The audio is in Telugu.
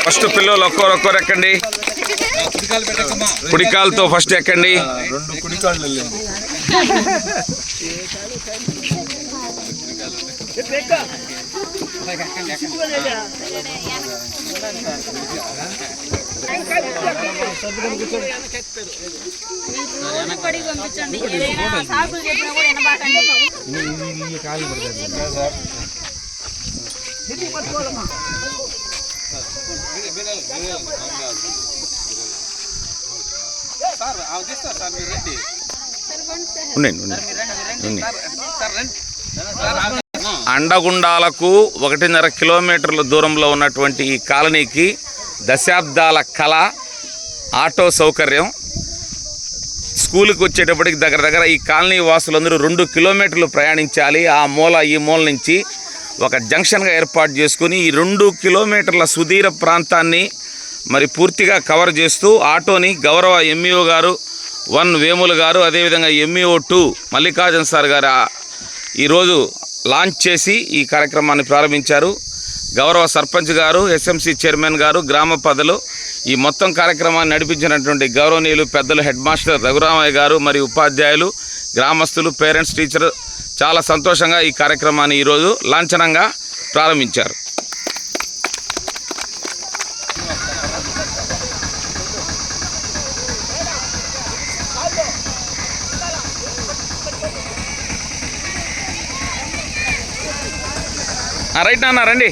ఫస్ట్ పిల్లలు ఒక్కొక్కరు ఎక్కండి. కుడికాలతో ఫస్ట్ ఎక్కండి. అండగుండాలకు 1.5 కిలోమీటర్ల దూరంలో ఉన్నటువంటి ఈ కాలనీకి దశాబ్దాల కళ ఆటో సౌకర్యం. స్కూల్కి వచ్చేటప్పటికి దగ్గర ఈ కాలనీ వాసులందరూ 2 కిలోమీటర్లు ప్రయాణించాలి. ఆ మూల ఈ మూల నుంచి ఒక జంక్షన్గా ఏర్పాటు చేసుకుని ఈ 2 కిలోమీటర్ల సుదీర ప్రాంతాన్ని మరి పూర్తిగా కవర్ చేస్తూ ఆటోని గౌరవ ఎంఈఓ గారు 1 వేములు గారు, అదేవిధంగా ఎంఈఓ 2 మల్లికార్జున సార్ గారు ఈరోజు లాంచ్ చేసి ఈ కార్యక్రమాన్ని ప్రారంభించారు. గౌరవ సర్పంచ్ గారు, ఎస్ఎంసీ చైర్మన్ గారు, గ్రామ పెద్దలు, ఈ మొత్తం కార్యక్రమాన్ని నడిపించినటువంటి గౌరవనీయులు పెద్దలు హెడ్ మాస్టర్ రఘురామయ్య గారు మరియు ఉపాధ్యాయులు, గ్రామస్తులు, పేరెంట్స్, టీచర్ చాలా సంతోషంగా ఈ కార్యక్రమాన్ని ఈరోజు లాంఛనంగా ప్రారంభించారు. రైట్ నాన్న రండి.